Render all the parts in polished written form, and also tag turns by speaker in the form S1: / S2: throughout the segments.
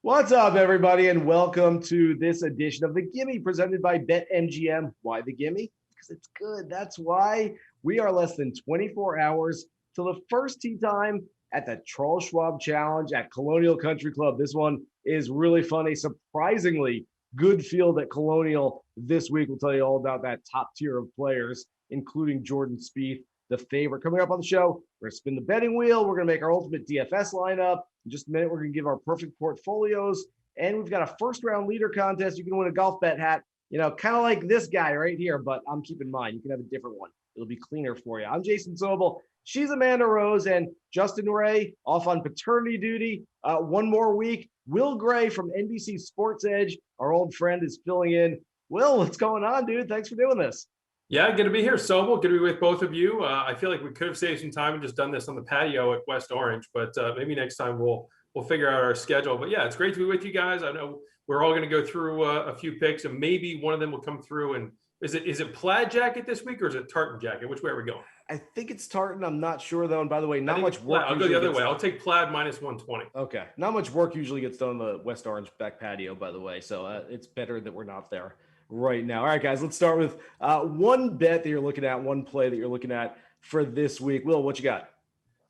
S1: What's up, everybody, and welcome to this edition of the Gimme presented by BetMGM. Why the Gimme? Because it's good. That's why we are less than 24 hours till the first tee time at the Charles Schwab Challenge at Colonial Country Club. This one is really funny. Surprisingly good field at Colonial this week. We'll tell you all about that top tier of players, including Jordan Spieth, the favorite. Coming up on the show, we're going to spin the betting wheel. We're going to make our ultimate DFS lineup. In just a minute, we're going to give our perfect portfolios. And we've got a first-round leader contest. You can win a golf bet hat, kind of like this guy right here. But I'm keeping mine. You can have a different one. It'll be cleaner for you. I'm Jason Sobel. She's Amanda Rose. And Justin Ray off on paternity duty. One more week. Will Gray from NBC Sports Edge, our old friend, is filling in. Will, what's going on, dude? Thanks for doing this.
S2: Yeah, good to be here, Sobel. Good to be with both of you. I feel like we could have saved some time and just done this on the patio at West Orange, but maybe next time we'll figure out our schedule. But yeah, it's great to be with you guys. I know we're all going to go through a few picks, and maybe one of them will come through. And is it plaid jacket this week, or is it tartan jacket? Which way are we going?
S1: I think it's tartan. I'm not sure, though. And by the way, not much work.
S2: I'll go the other way. I'll take plaid minus 120.
S1: Okay. Not much work usually gets done on the West Orange back patio, by the way. So it's better that we're not there right now. All right, guys, let's start with one bet that you're looking at, one play that you're looking at for this week. Will, what you got?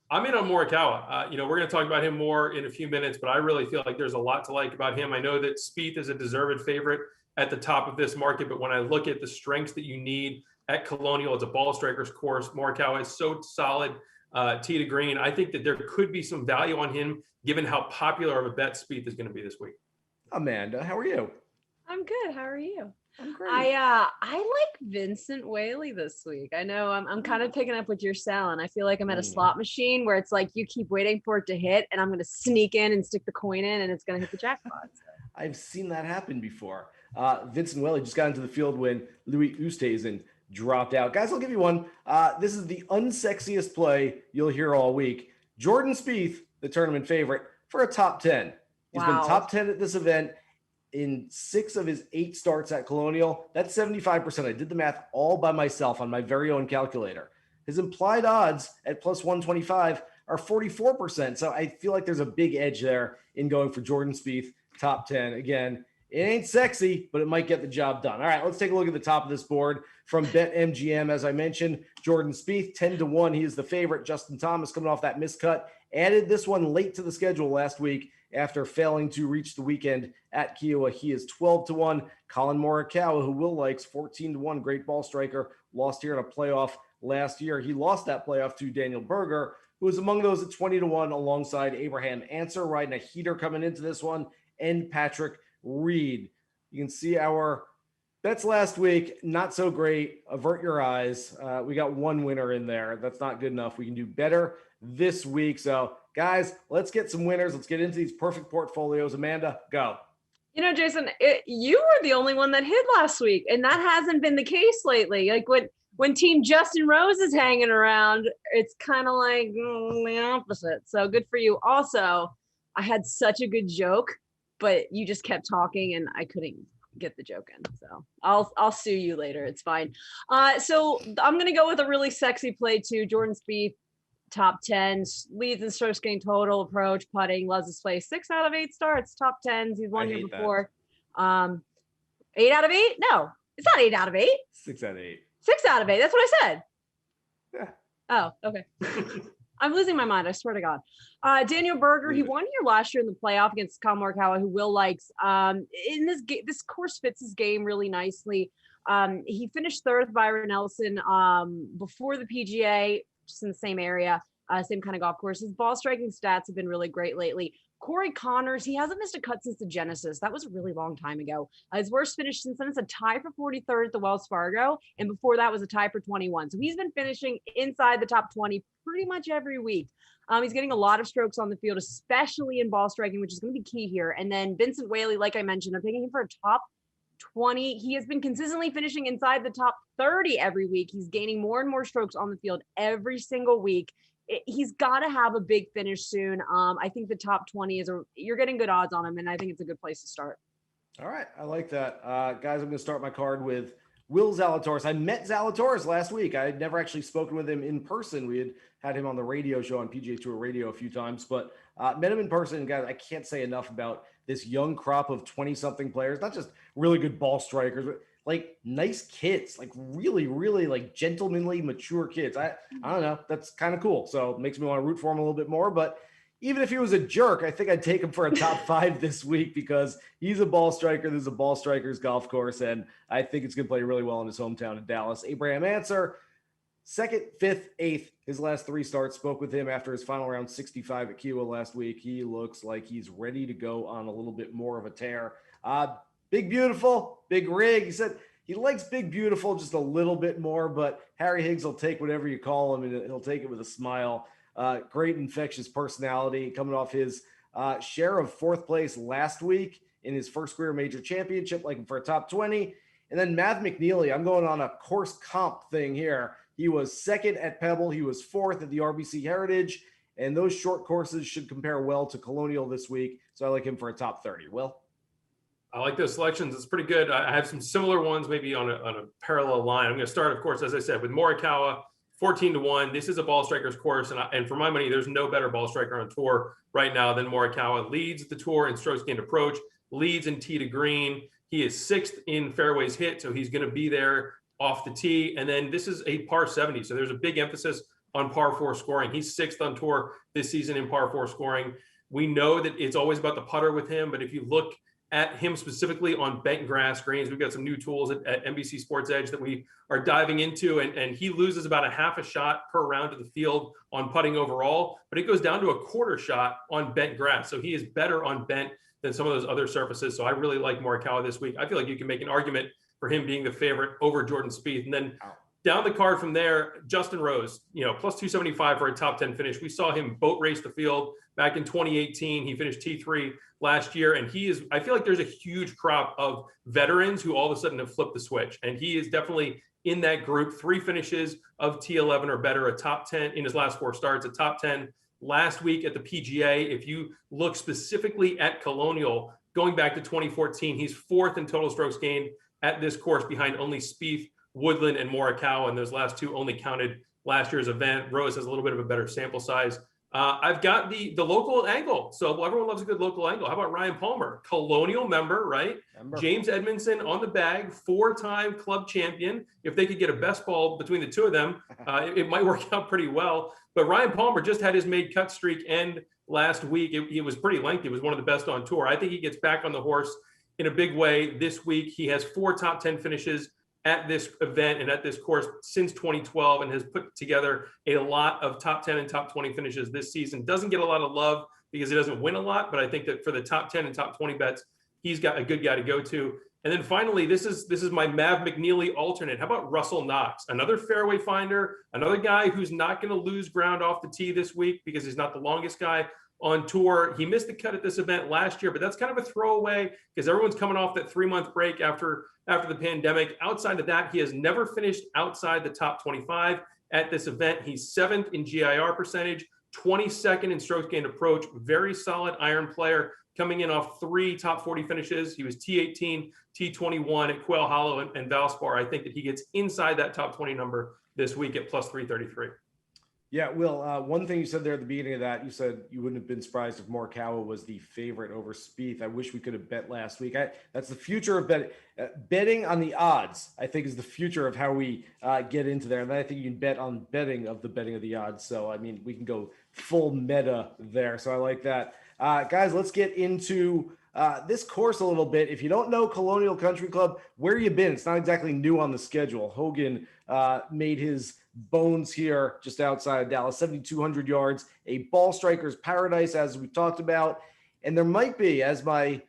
S2: I'm in on Morikawa. We're going to talk about him more in a few minutes, but I really feel like there's a lot to like about him. I know that Spieth is a deserved favorite at the top of this market, but when I look at the strengths that you need at Colonial, it's a ball striker's course. Morikawa is so solid tee to green. I think that there could be some value on him given how popular of a bet Spieth is going to be this week.
S1: Amanda, how are you?
S3: I'm good. How are you?
S1: I'm great.
S3: I like Vincent Whaley this week. I know I'm kind of picking up what you're selling. I feel like I'm at a slot machine where it's like you keep waiting for it to hit, and I'm going to sneak in and stick the coin in, and it's going to hit the jackpot.
S1: I've seen that happen before. Vincent Whaley just got into the field when Louis Oosthuizen dropped out. Guys, I'll give you one. This is the unsexiest play you'll hear all week. Jordan Spieth, the tournament favorite, for a top 10. He's been top 10 at this event in 6 of his 8 starts at Colonial. That's 75%. I did the math all by myself on my very own calculator. His implied odds at plus 125 are 44%. So I feel like there's a big edge there in going for Jordan Spieth, top 10. Again, it ain't sexy, but it might get the job done. All right, let's take a look at the top of this board from BetMGM. As I mentioned, Jordan Spieth, 10-1. He is the favorite. Justin Thomas coming off that miscut. Added this one late to the schedule last week after failing to reach the weekend at Kiowa. He is 12-1. Colin Morikawa, who Will likes, 14-1. Great ball striker. Lost here in a playoff last year. He lost that playoff to Daniel Berger, who was among those at 20-1 alongside Abraham Answer, riding a heater coming into this one, and Patrick Reed. You can see our bets last week, not so great. Avert your eyes. We got one winner in there. That's not good enough. We can do better this week. So, guys, let's get some winners. Let's get into these perfect portfolios. Amanda, go.
S3: Jason, you were the only one that hit last week, and that hasn't been the case lately. Like when Team Justin Rose is hanging around, it's kind of like the opposite. So good for you. Also, I had such a good joke, but you just kept talking, and I couldn't get the joke in. So I'll sue you later. It's fine. So I'm going to go with a really sexy play too. Jordan Spieth, top 10, leads in strokes gained total, approach, putting, loves this play. 6 out of 8 starts, top 10s. He's won here before. 8 out of 8? No, it's not 8 out of 8.
S1: 6 out of 8.
S3: 6 out of 8. That's what I said.
S1: Yeah.
S3: Oh, okay. I'm losing my mind. I swear to God. Daniel Berger, he won here last year in the playoff against Colin Morikawa, who Will likes. In this course fits his game really nicely. He finished 3rd with Byron Nelson before the PGA, just in the same area, same kind of golf course. His ball striking stats have been really great lately. Corey Connors, he hasn't missed a cut since the Genesis. That was a really long time ago. His worst finish since then is a tie for 43rd at the Wells Fargo, and before that was a tie for 21. So he's been finishing inside the top 20 pretty much every week. He's getting a lot of strokes on the field, especially in ball striking, which is going to be key here. And then Vincent Whaley, like I mentioned, I'm picking him for a top 20. He has been consistently finishing inside the top 30 every week. He's gaining more and more strokes on the field every single week. He's got to have a big finish soon. I think the top 20 you're getting good odds on him, and I think it's a good place to start.
S1: All right. I like that. Guys, I'm going to start my card with Will Zalatoris. I met Zalatoris last week. I had never actually spoken with him in person. We had him on the radio show on PGA Tour Radio a few times, but Met him in person, guys. I can't say enough about this young crop of 20-something players, not just really good ball strikers, but like nice kids, like really, really like gentlemanly, mature kids. I don't know. That's kind of cool. So it makes me want to root for him a little bit more. But even if he was a jerk, I think I'd take him for a top 5 this week because he's a ball striker. This is a ball striker's golf course, and I think it's going to play really well in his hometown in Dallas. Abraham Answer, 2nd, 5th, 8th, his last 3 starts. Spoke with him after his final round 65 at Kiowa last week. He looks like he's ready to go on a little bit more of a tear. Big Beautiful, big rig. He said he likes Big Beautiful just a little bit more, but Harry Higgs will take whatever you call him, and he'll take it with a smile. Great infectious personality, coming off his share of 4th place last week in his first career major championship, like for a top 20. And then Mav McNeely, I'm going on a course comp thing here. He was 2nd at Pebble. He was 4th at the RBC Heritage. And those short courses should compare well to Colonial this week. So I like him for a top 30. Will?
S2: I like those selections. It's pretty good. I have some similar ones, maybe on a parallel line. I'm going to start, of course, as I said, with Morikawa, 14-1. This is a ball striker's course. And for my money, there's no better ball striker on tour right now than Morikawa. Leads the tour in strokes gained approach, leads in tee to green. He is 6th in fairways hit, so he's going to be there off the tee. And then this is a par 70. So there's a big emphasis on par 4 scoring. He's 6th on tour this season in par 4 scoring. We know that it's always about the putter with him, but if you look at him specifically on bent grass greens, we've got some new tools at NBC Sports Edge that we are diving into, and he loses about a half a shot per round to the field on putting overall, but it goes down to a quarter shot on bent grass. So he is better on bent than some of those other surfaces. So I really like Morikawa this week. I feel like you can make an argument for him being the favorite over Jordan Spieth. And then down the card from there, Justin Rose, plus 275 for a top 10 finish. We saw him boat race the field back in 2018. He finished T3 last year. And I feel like there's a huge crop of veterans who all of a sudden have flipped the switch. And he is definitely in that group. 3 finishes of T11 or better, a top 10 in his last 4 starts, a top 10 last week at the PGA. If you look specifically at Colonial, going back to 2014, he's 4th in total strokes gained at this course behind only Spieth, Woodland, and Morikawa, and those last 2 only counted last year's event. Rose has a little bit of a better sample size. I've got the local angle. So everyone loves a good local angle. How about Ryan Palmer? Colonial member, right? James Edmondson on the bag, 4-time club champion. If they could get a best ball between the 2 of them, it might work out pretty well. But Ryan Palmer just had his made cut streak end last week. It was pretty lengthy. It was one of the best on tour. I think he gets back on the horse in a big way this week. He has 4 top 10 finishes at this event and at this course since 2012 and has put together a lot of top 10 and top 20 finishes this season. Doesn't get a lot of love because he doesn't win a lot, but I think that for the top 10 and top 20 bets, he's got a good guy to go to. And then finally, this is my Mav McNeely alternate. How about Russell Knox? Another fairway finder, another guy who's not going to lose ground off the tee this week because he's not the longest guy on tour. He missed the cut at this event last year, but that's kind of a throwaway because everyone's coming off that 3-month break after the pandemic. Outside of that, he has never finished outside the top 25 at this event. He's 7th in GIR percentage, 22nd in strokes gained approach, very solid iron player coming in off 3 top 40 finishes. He was T18, T21 at Quail Hollow and Valspar. I think that he gets inside that top 20 number this week at plus 333.
S1: Yeah, Will, one thing you said there at the beginning of that, you said you wouldn't have been surprised if Morikawa was the favorite over Spieth. I wish we could have bet last week. That's the future of betting. Betting on the odds, I think, is the future of how we get into there. And then I think you can bet on betting of the odds. So, I mean, we can go full meta there. So I like that. Guys, let's get into this course a little bit. If you don't know Colonial Country Club, where you been? It's not exactly new on the schedule. Hogan made his bones here just outside of Dallas, 7,200 yards, a ball striker's paradise, as we talked about. And there might be, as my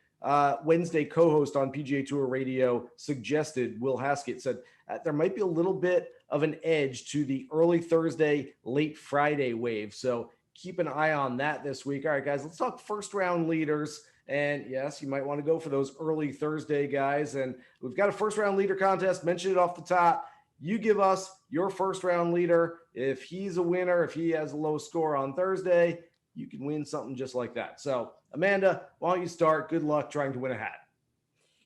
S1: Wednesday co-host on PGA Tour Radio suggested, Will Haskett said, there might be a little bit of an edge to the early Thursday, late Friday wave. So keep an eye on that this week. All right, guys, let's talk first round leaders. And yes, you might want to go for those early Thursday guys. And we've got a first round leader contest. Mention it off the top. You give us your first round leader. If he's a winner, if he has a low score on Thursday, you can win something just like that. So, Amanda, why don't you start? Good luck trying to win a hat.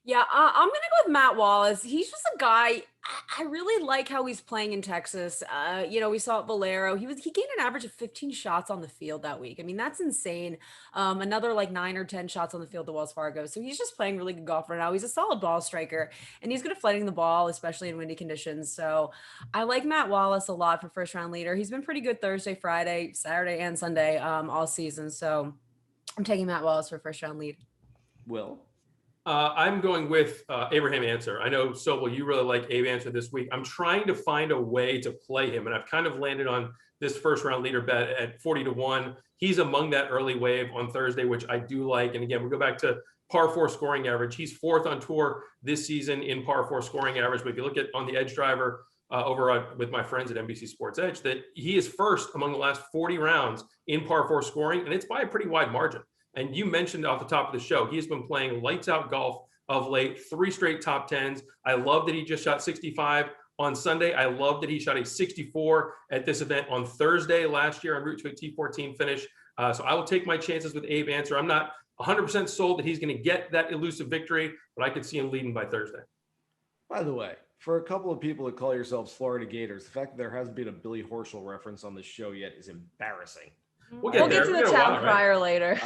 S3: Yeah, I'm gonna go with Matt Wallace. He's just a guy. I really like how he's playing in Texas. We saw at Valero. He gained an average of 15 shots on the field that week. I mean, that's insane. Another like 9 or 10 shots on the field at Wells Fargo. So he's just playing really good golf right now. He's a solid ball striker, and he's good at flighting the ball, especially in windy conditions. So I like Matt Wallace a lot for first round leader. He's been pretty good Thursday, Friday, Saturday, and Sunday all season. So I'm taking Matt Wallace for first round lead.
S1: Will?
S2: I'm going with Abraham Answer. I know, Sobel, you really like Abe Answer this week. I'm trying to find a way to play him, and I've kind of landed on this first round leader bet at 40-1. He's among that early wave on Thursday, which I do like. And again, we go back to par 4 scoring average. He's 4th on tour this season in par 4 scoring average. But if you look at on the Edge Driver with my friends at NBC Sports Edge, that he is first among the last 40 rounds in par 4 scoring, and it's by a pretty wide margin. And you mentioned off the top of the show, he's been playing lights out golf of late, 3 straight top 10s. I love that he just shot 65 on Sunday. I love that he shot a 64 at this event on Thursday last year en route to a T14 finish. So I will take my chances with Abe Answer. I'm not 100% sold that he's going to get that elusive victory, but I could see him leading by Thursday.
S1: By the way, for a couple of people that call yourselves Florida Gators, the fact that there hasn't been a Billy Horschel reference on this show yet is embarrassing.
S3: We'll get to the town crier later.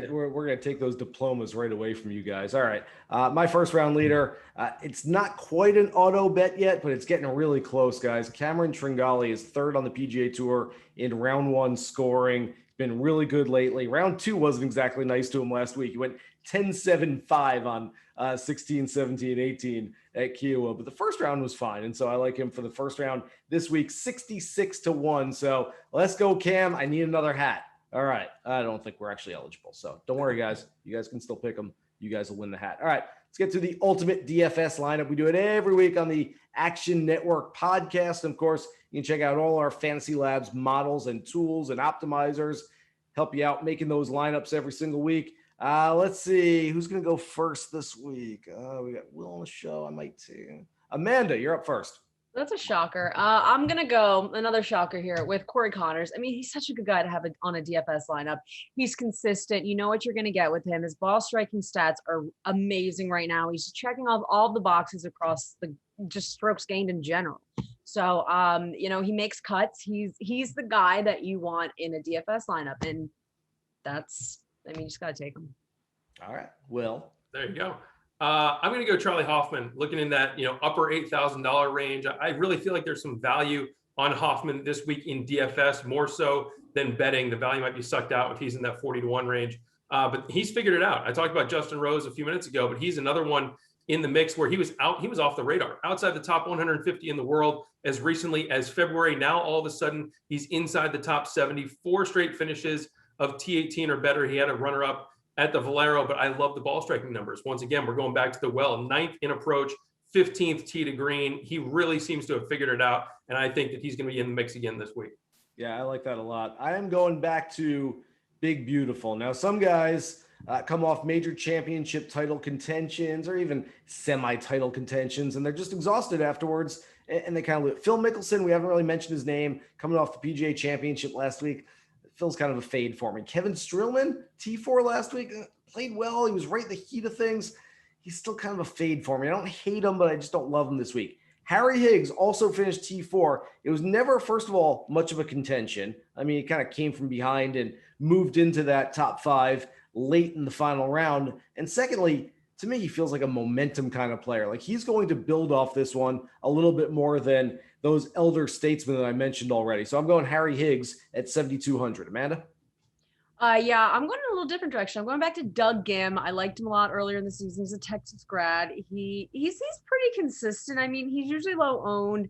S1: We're going to take those diplomas right away from you guys. All right. My first round leader, it's not quite an auto bet yet, but it's getting really close, guys. Cameron Tringali is 3rd on the PGA Tour in round 1 scoring. Been really good lately. Round 2 wasn't exactly nice to him last week. He went 10-7-5 on 16, 17, 18 at Kiowa, but the first round was fine. And so I like him for the first round this week, 66-1. So let's go, Cam. I need another hat. All right. I don't think we're actually eligible. So don't worry, guys. You guys can still pick them. You guys will win the hat. All right. Let's get to the ultimate DFS lineup. We do it every week on the Action Network podcast. And of course, you can check out all our Fantasy Labs models and tools and optimizers, help you out making those lineups every single week. Let's see who's going to go first this week. We got Will on the show. I might too. Amanda, you're up first.
S3: That's a shocker. I'm going to go another shocker here with Corey Connors. I mean, he's such a good guy to have on a DFS lineup. He's consistent. You know what you're going to get with him. His ball striking stats are amazing right now. He's checking off all the boxes across the just strokes gained in general. So, he makes cuts. He's the guy that you want in a DFS lineup. And you just got to take him. All
S1: right. Will.
S2: There you go. I'm going to go Charlie Hoffman, looking in that, upper $8,000 range. I really feel like there's some value on Hoffman this week in DFS, more so than betting. The value might be sucked out if he's in that 40-1 range. But he's figured it out. I talked about Justin Rose a few minutes ago, but he's another one in the mix where he was off the radar, outside the top 150 in the world as recently as February. Now, all of a sudden, he's inside the top 70, 4 straight finishes of T18 or better. He had a runner-up at the Valero, but I love the ball striking numbers. Once again, we're going back to the well, 9th in approach, 15th tee to green. He really seems to have figured it out, and I think that he's going to be in the mix again this week.
S1: Yeah, I like that a lot. I am going back to Big Beautiful. Now, some guys come off major championship title contentions or even semi-title contentions, and they're just exhausted afterwards, and they kind of Phil Mickelson, we haven't really mentioned his name, coming off the PGA championship last week. Phil's kind of a fade for me. Kevin Streelman, T4 last week, played well. He was right in the heat of things. He's still kind of a fade for me. I don't hate him, but I just don't love him this week. Harry Higgs also finished T4. It was never, first of all, much of a contention. I mean, he kind of came from behind and moved into that top 5 late in the final round. And secondly, to me, he feels like a momentum kind of player. Like he's going to build off this one a little bit more than those elder statesmen that I mentioned already. So I'm going Harry Higgs at 7,200. Amanda?
S3: Yeah, I'm going in a little different direction. I'm going back to Doug Gim. I liked him a lot earlier in the season. He's a Texas grad. He's pretty consistent. I mean, he's usually low owned.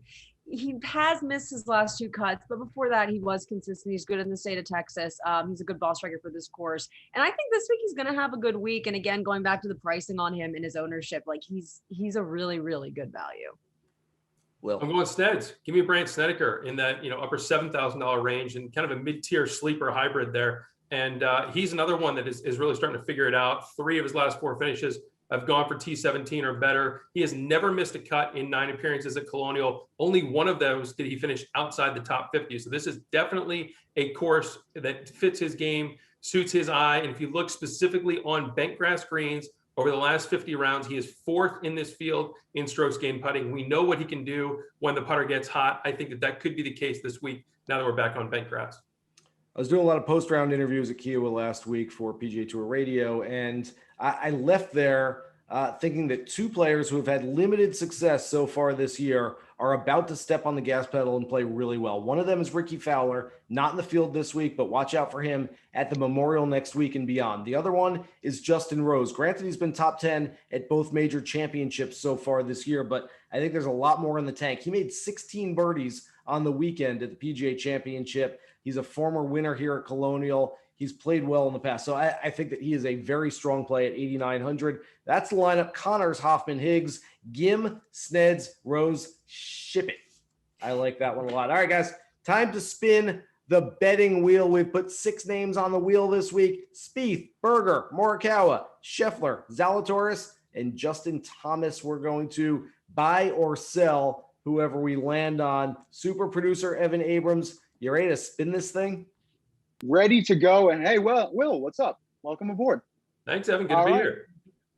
S3: He has missed his last 2 cuts, but before that, he was consistent. He's good in the state of Texas. He's a good ball striker for this course. And I think this week he's going to have a good week. And again, going back to the pricing on him and his ownership, like he's a really, really good value.
S1: Will.
S2: I'm going Sneds. Give me Brandt Snedeker in that, upper $7,000 range and kind of a mid-tier sleeper hybrid there. And he's another one that is really starting to figure it out. 3 of his last 4 finishes have gone for T17 or better. He has never missed a cut in 9 appearances at Colonial. Only one of those did he finish outside the top 50. So this is definitely a course that fits his game, suits his eye. And if you look specifically on bent grass greens Over the last 50 rounds, he is 4th in this field in strokes gained putting. We know what he can do when the putter gets hot. I think that could be the case this week now that we're back on bent grass.
S1: I was doing a lot of post-round interviews at Kiowa last week for PGA Tour Radio, and I left there thinking that 2 players who have had limited success so far this year are about to step on the gas pedal and play really well. One of them is Ricky Fowler, not in the field this week, but watch out for him at the Memorial next week and beyond. The other one is Justin Rose. Granted, he's been top 10 at both major championships so far this year, but I think there's a lot more in the tank. He made 16 birdies on the weekend at the PGA Championship. He's a former winner here at Colonial. He's played well in the past. So I think that he is a very strong play at 8,900. That's the lineup. Connors, Hoffman, Higgs, Gim, Sneds, Rose, ship it. I like that one a lot. All right, guys, time to spin the betting wheel. We've put 6 names on the wheel this week. Spieth, Berger, Morikawa, Scheffler, Zalatoris, and Justin Thomas. We're going to buy or sell whoever we land on. Super producer Evan Abrams, you ready to spin this thing?
S4: Ready to go. And hey, Will, what's up? Welcome aboard.
S2: Thanks, Evan. Good to be here.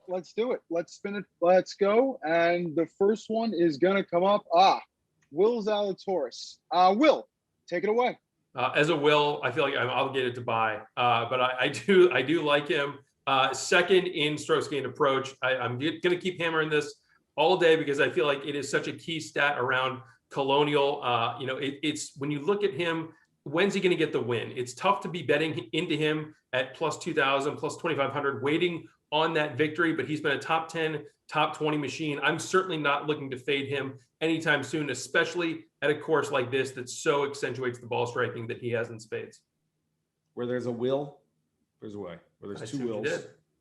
S4: Let's do it. Let's spin it. Let's go. And the first one is going to come up. Will Zalatoris. Will, take it away.
S2: As a Will, I feel like I'm obligated to buy, but I do like him. Second in strokes gained approach. I'm going to keep hammering this all day because I feel like it is such a key stat around Colonial. It's when you look at him, when's he going to get the win? It's tough to be betting into him at plus 2,000, plus 2,500, waiting on that victory, but he's been a top 10, top 20 machine. I'm certainly not looking to fade him anytime soon, especially at a course like this that so accentuates the ball striking that he has in spades.
S1: Where there's a will, there's a way. Where there's 2 wills,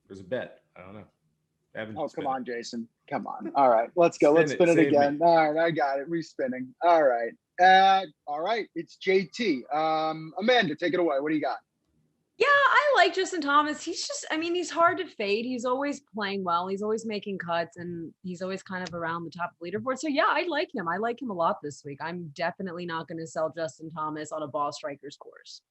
S1: there's a bet. I don't know.
S4: Come on, Jason. Come on. All right, let's go. Let's spin it again. All right, I got it. Respinning. All right. All right, it's JT. Amanda, take it away. What do you got?
S3: Yeah, I like Justin Thomas. He's hard to fade. He's always playing well. He's always making cuts, and he's always kind of around the top of the leaderboard. So yeah, I like him. I like him a lot this week. I'm definitely not going to sell Justin Thomas on a ball striker's course.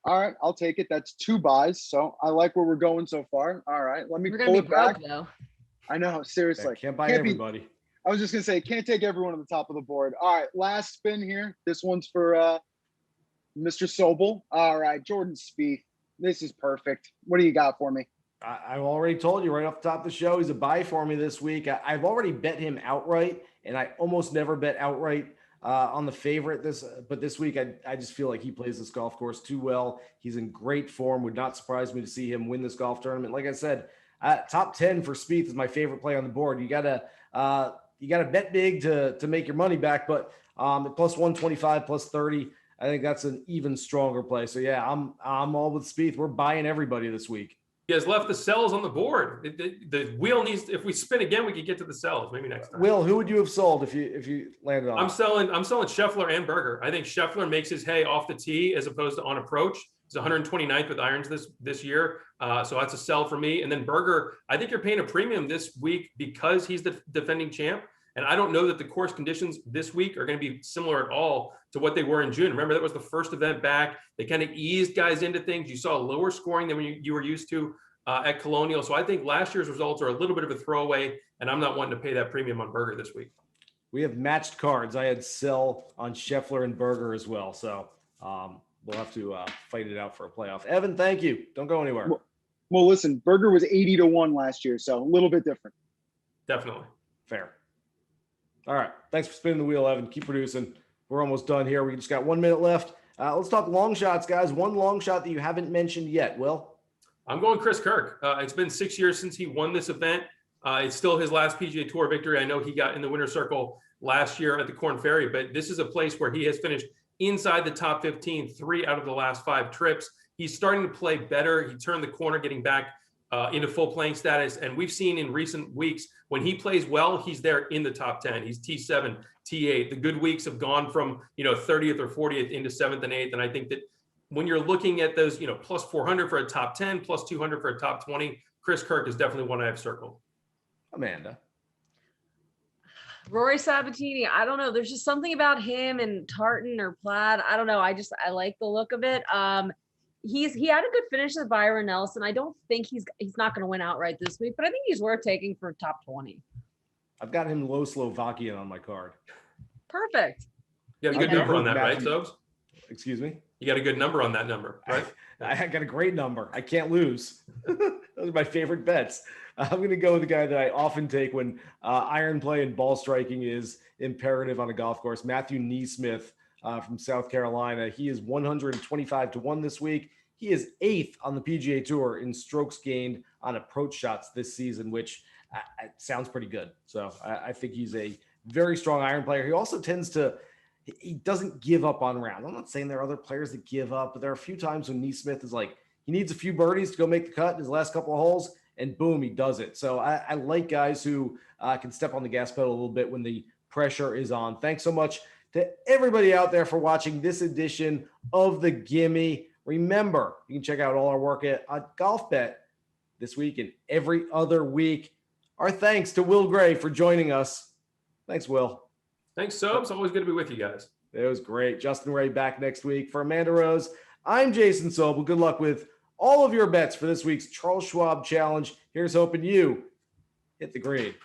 S4: All right, I'll take it. That's 2 buys. So I like where we're going so far. All right, let me
S3: We're
S4: pull
S3: gonna
S4: it
S3: be broke,
S4: back.
S3: though.
S4: I know, seriously.
S1: Can't buy everybody.
S4: I was just going to say, can't take everyone on the top of the board. All right, last spin here. This one's for Mr. Sobel. All right, Jordan Spieth. This is perfect. What do you got for me?
S1: I've already told you right off the top of the show, he's a buy for me this week. I've already bet him outright, and I almost never bet outright on the favorite. But this week, I just feel like he plays this golf course too well. He's in great form. Would not surprise me to see him win this golf tournament. Like I said, top 10 for Spieth is my favorite play on the board. You gotta bet big to make your money back, but at plus 125, plus 30, I think that's an even stronger play. So yeah, I'm all with Spieth. We're buying everybody this week.
S2: He has left the sells on the board. The wheel needs. If we spin again, we could get to the sells. Maybe next time.
S1: Will, who would you have sold if you landed on?
S2: I'm selling Scheffler and Berger. I think Scheffler makes his hay off the tee as opposed to on approach. He's 129th with irons this year, so that's a sell for me. And then Berger, I think you're paying a premium this week because he's the defending champ. And I don't know that the course conditions this week are going to be similar at all to what they were in June. Remember, that was the first event back. They kind of eased guys into things. You saw lower scoring than you were used to at Colonial. So I think last year's results are a little bit of a throwaway, and I'm not wanting to pay that premium on Berger this week.
S1: We have matched cards. I had sell on Scheffler and Berger as well. So we'll have to fight it out for a playoff. Evan, thank you. Don't go anywhere.
S4: Well, listen, Berger was 80-1 last year, so a little bit different.
S2: Definitely.
S1: Fair. All right. Thanks for spinning the wheel, Evan. Keep producing. We're almost done here. We just got 1 minute left. Let's talk long shots, guys. One long shot that you haven't mentioned yet. Will?
S2: I'm going Chris Kirk. It's been 6 years since he won this event. It's still his last PGA Tour victory. I know he got in the winner's circle last year at the Corn Ferry, but this is a place where he has finished inside the top 15, 3 out of the last 5 trips. He's starting to play better. He turned the corner, getting back into full playing status. And we've seen in recent weeks, when he plays well, he's there in the top 10. He's T7, T8. The good weeks have gone from, 30th or 40th into 7th and 8th. And I think that when you're looking at those, plus 400 for a top 10, plus 200 for a top 20, Chris Kirk is definitely one I have circled.
S1: Amanda?
S3: Rory Sabatini, I don't know. There's just something about him and Tartan or Plaid. I don't know. I like the look of it. he had a good finish with Byron Nelson. I don't think he's not going to win outright this week, but I think he's worth taking for top 20.
S1: I've got him low Slovakian on my card.
S3: Perfect.
S2: You got a good number on that, right, Sobes?
S1: Excuse me?
S2: You got a good number on that number, right?
S1: I got a great number. I can't lose. Those are my favorite bets. I'm going to go with the guy that I often take when iron play and ball striking is imperative on a golf course. Matthew Neesmith from South Carolina. He is 125-1 this week. He is 8th on the PGA Tour in strokes gained on approach shots this season, which sounds pretty good. So I think he's a very strong iron player. He also he doesn't give up on rounds. I'm not saying there are other players that give up, but there are a few times when Neesmith is like, he needs a few birdies to go make the cut in his last couple of holes, and boom, he does it. So I like guys who can step on the gas pedal a little bit when the pressure is on. Thanks so much to everybody out there for watching this edition of the Gimme. Remember, you can check out all our work at Golf Bet this week and every other week. Our thanks to Will Gray for joining us. Thanks, Will.
S2: Thanks, Sobes. Always good to be with you guys.
S1: It was great. Justin Ray back next week. For Amanda Rose, I'm Jason Sobel. Good luck with all of your bets for this week's Charles Schwab Challenge. Here's hoping you hit the green.